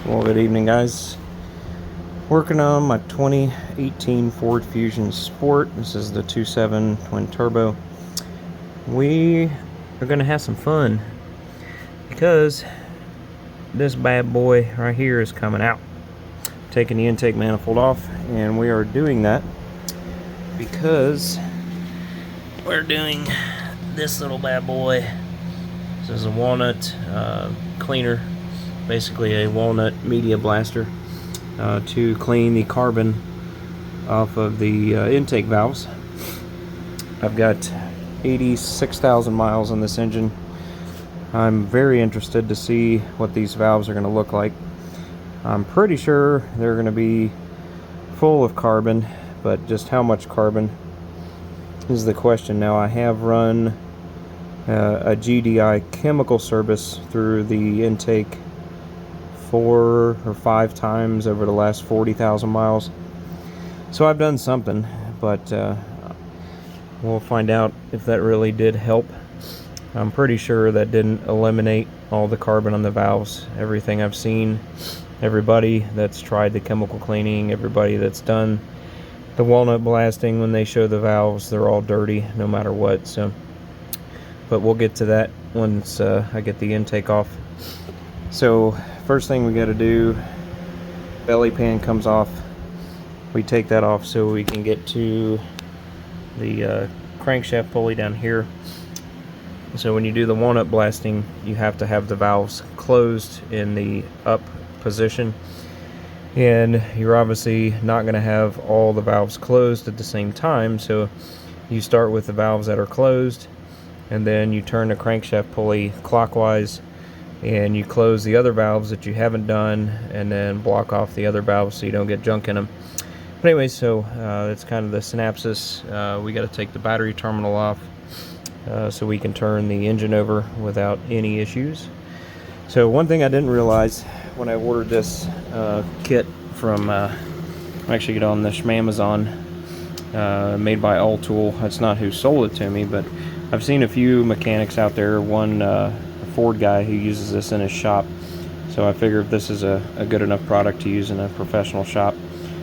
Well, good evening, guys. Working on my 2018 Ford Fusion Sport. This is the 2.7 twin turbo. We are going to have some fun because this bad boy right here is coming out. Taking the intake manifold off, and we are doing that because we're doing this little bad boy. This is a walnut cleaner, basically a walnut media blaster to clean the carbon off of the intake valves. I've got 86,000 miles on this engine. I'm very interested to see what these valves are going to look like. I'm pretty sure they're going to be full of carbon, but just how much carbon is the question. Now, I have run a GDI chemical service through the intake 4 or 5 times over the last 40,000 miles. So I've done something, but we'll find out if that really did help. I'm pretty sure that didn't eliminate all the carbon on the valves. Everything I've seen, everybody that's tried the chemical cleaning, everybody that's done the walnut blasting, when they show the valves, they're all dirty no matter what. So, but we'll get to that once I get the intake off. So first thing we got to do, belly pan comes off. We take that off so we can get to the crankshaft pulley down here. So when you do the walnut blasting, you have to have the valves closed in the up position, and you're obviously not going to have all the valves closed at the same time. So you start with the valves that are closed, and then you turn the crankshaft pulley clockwise, and you close the other valves that you haven't done, and then block off the other valves so you don't get junk in them. But anyway, so that's kind of the synopsis. We got to take the battery terminal off so we can turn the engine over without any issues. So one thing I didn't realize when I ordered this kit from, actually on the Schmamazon, made by All Tool. That's not who sold it to me, but I've seen a few mechanics out there. One a Ford guy who uses this in his shop. So I figure if this is a good enough product to use in a professional shop,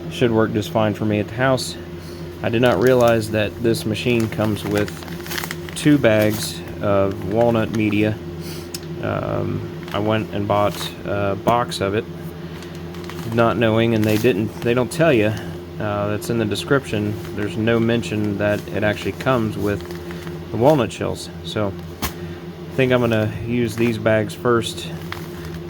it should work just fine for me at the house. I did not realize that this machine comes with 2 bags of walnut media. I went and bought a box of it, not knowing, and they don't tell you, that's in the description. There's no mention that it actually comes with the walnut shells. So I think I'm gonna use these bags first,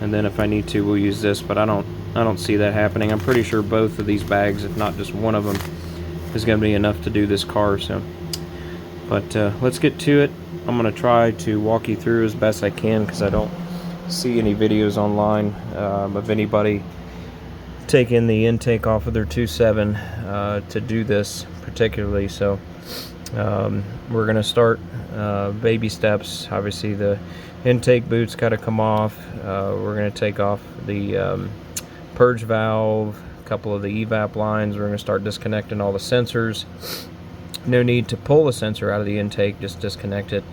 and then if I need to, we'll use this, but I don't see that happening. I'm pretty sure both of these bags, if not just one of them, is gonna be enough to do this car. So, but let's get to it. I'm gonna try to walk you through as best I can, because I don't see any videos online of anybody taking the intake off of their 2.7 to do this particularly. So we're gonna start baby steps. Obviously the intake boot's got to come off. We're gonna take off the purge valve, a couple of the evap lines. We're gonna start disconnecting all the sensors. No need to pull the sensor out of the intake, just disconnect it.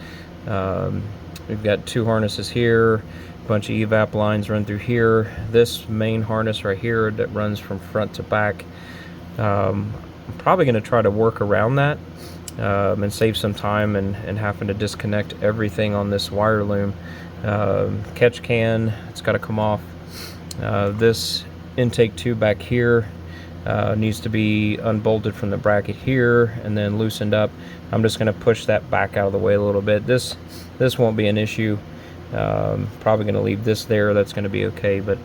We've got 2 harnesses here, a bunch of evap lines run through here. This main harness right here that runs from front to back, I'm probably going to try to work around that and save some time and having to disconnect everything on this wire loom. Catch can, it's got to come off. This intake tube back here needs to be unbolted from the bracket here and then loosened up. I'm just going to push that back out of the way a little bit. This won't be an issue. Probably going to leave this there. That's going to be okay. But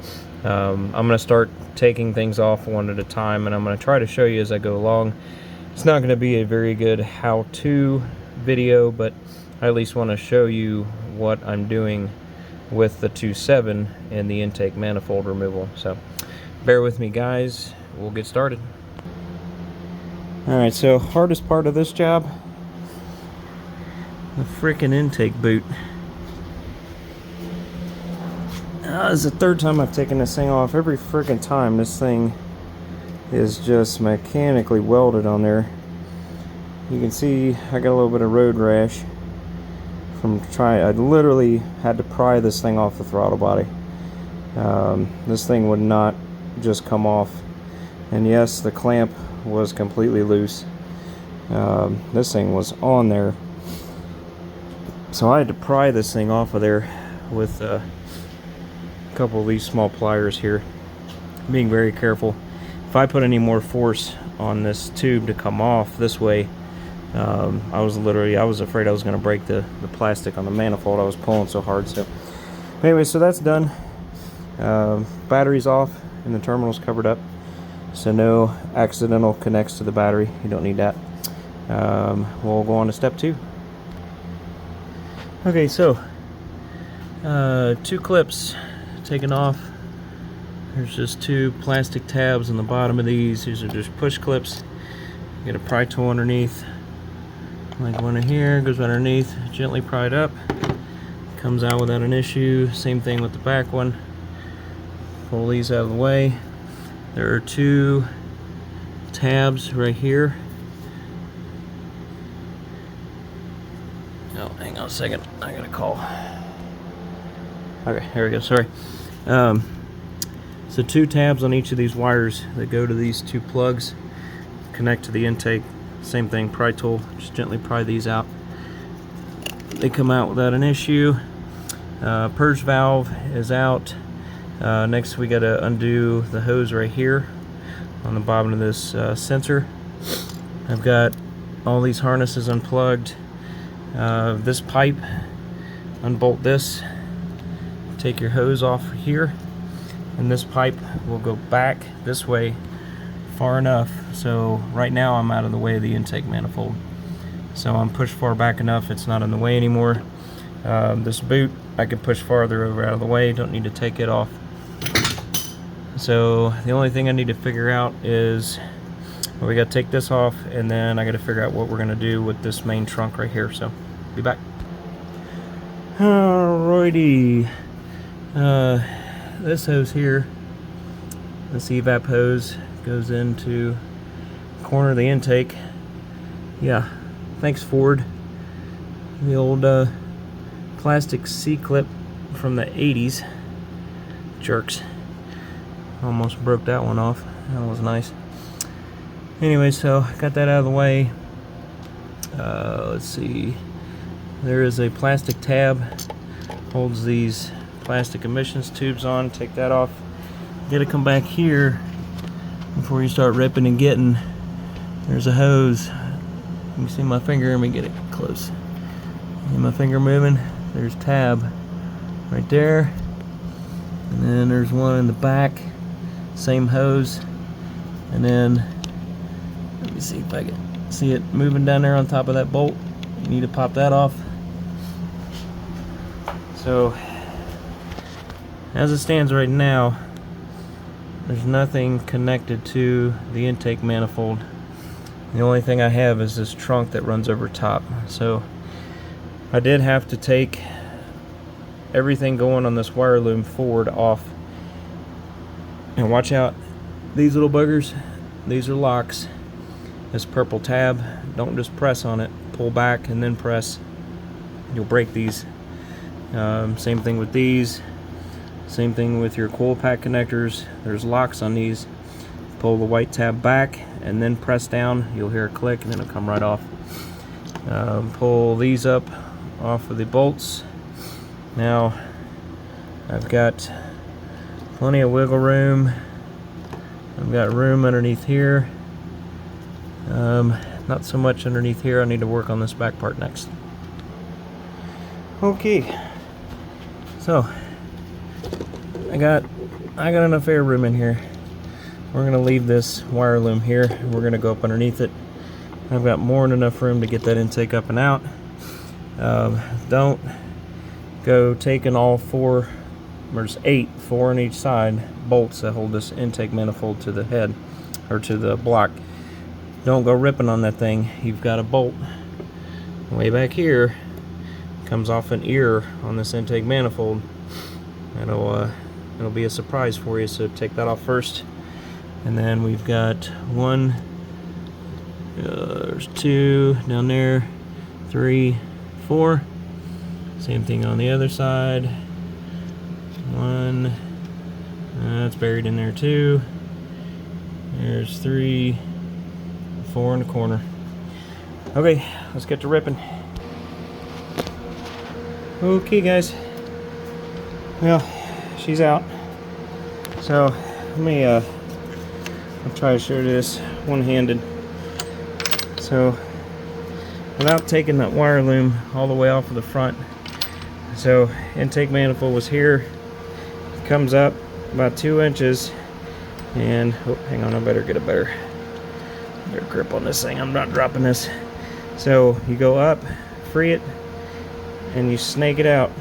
I'm going to start taking things off one at a time, and I'm going to try to show you as I go along. It's not going to be a very good how-to video, but I at least want to show you what I'm doing with the 2.7 and the intake manifold removal. So bear with me, guys. We'll get started. Alright, so hardest part of this job, the freaking intake boot. This is the 3rd time I've taken this thing off. Every freaking time this thing is just mechanically welded on there. You can see I got a little bit of road rash from trying. I literally had to pry this thing off the throttle body. This thing would not just come off. And yes, the clamp was completely loose. This thing was on there. So I had to pry this thing off of there with a couple of these small pliers here. Being very careful. If I put any more force on this tube to come off this way, I was afraid I was going to break the plastic on the manifold. I was pulling so hard. So anyway, so that's done. Battery's off and the terminal's covered up, so no accidental connects to the battery. You don't need that. We'll go on to step 2. Okay, so 2 clips taken off. There's just 2 plastic tabs on the bottom of these. These are just push clips. Get a pry tool underneath, like one in here, goes underneath, gently pried up, comes out without an issue. Same thing with the back one. Pull these out of the way. There are 2 tabs right here. Oh, hang on a second, I got a call. Okay, here we go, sorry. So 2 tabs on each of these wires that go to these 2 plugs, connect to the intake. Same thing, pry tool, just gently pry these out. They come out without an issue. Purge valve is out. Next we got to undo the hose right here on the bottom of this sensor. I've got all these harnesses unplugged. This pipe, unbolt this, take your hose off here, and this pipe will go back this way far enough so right now I'm out of the way of the intake manifold. So I'm pushed far back enough it's not in the way anymore. This boot I can push farther over out of the way, don't need to take it off. So the only thing I need to figure out is, well, we got to take this off, and then I got to figure out what we're going to do with this main trunk right here. So be back. Alrighty, this hose here, this evap hose, goes into the corner of the intake. Yeah, thanks Ford. The old plastic C-clip from the 80s. Jerks. Almost broke that one off. That was nice. Anyway, so got that out of the way. Let's see. There is a plastic tab, holds these plastic emissions tubes on. Take that off. You gotta come back here before you start ripping and getting. There's a hose. You can see my finger. Let me get it close. See my finger moving? There's tab right there. And then there's one in the back. Same hose. And then, let me see if I can see it moving down there on top of that bolt. You need to pop that off. So, as it stands right now, there's nothing connected to the intake manifold. The only thing I have is this trunk that runs over top. So I did have to take everything going on this wire loom forward off. And watch out, these little buggers, these are locks. This purple tab, don't just press on it, pull back and then press. You'll break these. Same thing with these. Same thing with your coil pack connectors. There's locks on these. Pull the white tab back and then press down. You'll hear a click and then it'll come right off. Pull these up off of the bolts. Now I've got plenty of wiggle room. I've got room underneath here. Not so much underneath here. I need to work on this back part next. Okay, so I got enough air room in here. We're gonna leave this wire loom here. We're gonna go up underneath it. I've got more than enough room to get that intake up and out. Don't go taking all 4, there's 8, 4 on each side, bolts that hold this intake manifold to the head, or to the block. Don't go ripping on that thing. You've got a bolt way back here, comes off an ear on this intake manifold. It'll be a surprise for you, so take that off first. And then we've got 1, there's 2 down there, 3, 4. Same thing on the other side. 1, That's buried in there too. There's 3, 4 in the corner. Okay, let's get to ripping. Okay, guys. Well, she's out. So let me I'll try to show this one-handed. So without taking that wire loom all the way off of the front, so intake manifold was here. It comes up about 2 inches, and oh, hang on, I better get a better grip on this thing. I'm not dropping this. So you go up, free it, and you snake it out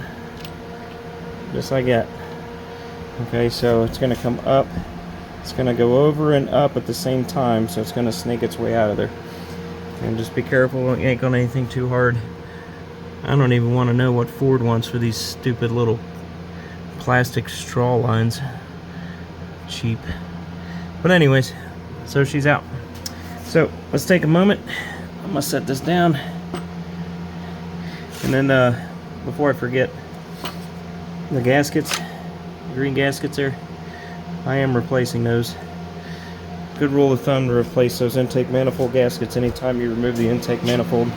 just like that. Okay, so it's going to come up, it's going to go over and up at the same time, so it's going to snake its way out of there. And just be careful, don't yank on anything too hard. I don't even want to know what Ford wants for these stupid little plastic straw lines. Cheap. But anyways, so she's out. So let's take a moment. I'm gonna set this down, and then before I forget, the gaskets, green gaskets there, I am replacing those. Good rule of thumb to replace those intake manifold gaskets anytime you remove the intake manifold.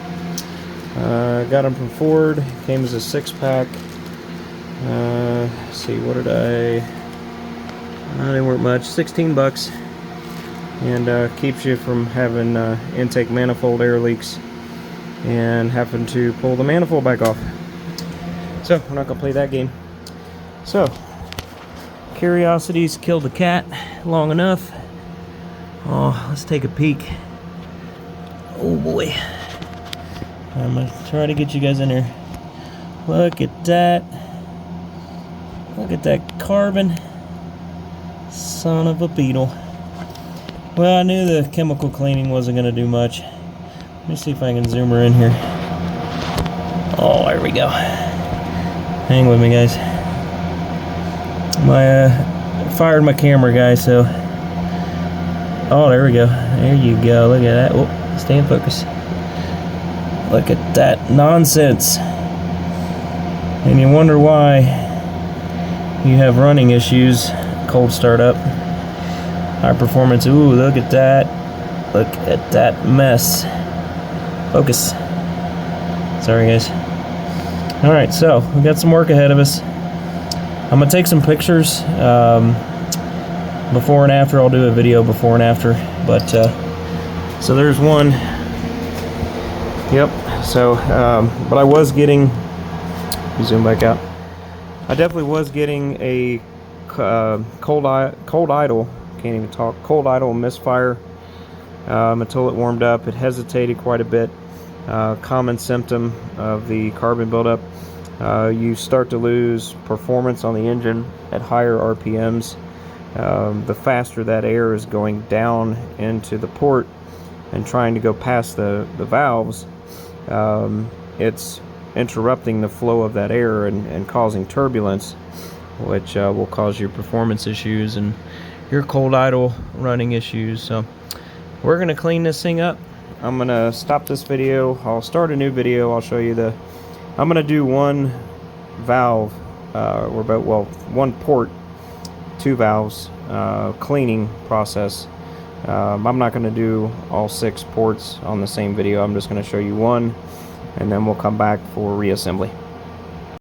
Got them from Ford, came as a 6-pack. Let's see, what did they weren't much, 16 bucks, and keeps you from having intake manifold air leaks and having to pull the manifold back off. So we're not gonna play that game. So curiosities killed the cat long enough. Oh, let's take a peek. Oh boy, I'm gonna try to get you guys in here. Look at that. Look at that carbon. Son of a beetle. Well, I knew the chemical cleaning wasn't going to do much. Let me see if I can zoom her in here. Oh, there we go. Hang with me, guys. Fired my camera, guys, so... Oh, there we go. There you go. Look at that. Oh, stay in focus. Look at that nonsense. And you wonder why you have running issues. Cold start up, high performance. Ooh, look at that. Look at that mess. Focus. Sorry, guys. Alright, so we got some work ahead of us. I'm gonna take some pictures before and after. I'll do a video before and after, but so there's one. Yep. So but I was getting, zoom back out, I definitely was getting a cold idle, can't even talk, cold idle misfire until it warmed up. It hesitated quite a bit. Common symptom of the carbon buildup. You start to lose performance on the engine at higher RPMs. The faster that air is going down into the port and trying to go past the valves, it's interrupting the flow of that air and causing turbulence, which will cause your performance issues and your cold idle running issues. So we're going to clean this thing up. I'm going to stop this video. I'll start a new video. I'll show you I'm going to do one valve, or about, well, one port, 2 valves, cleaning process. I'm not going to do all 6 ports on the same video. I'm just going to show you one, and then we'll come back for reassembly.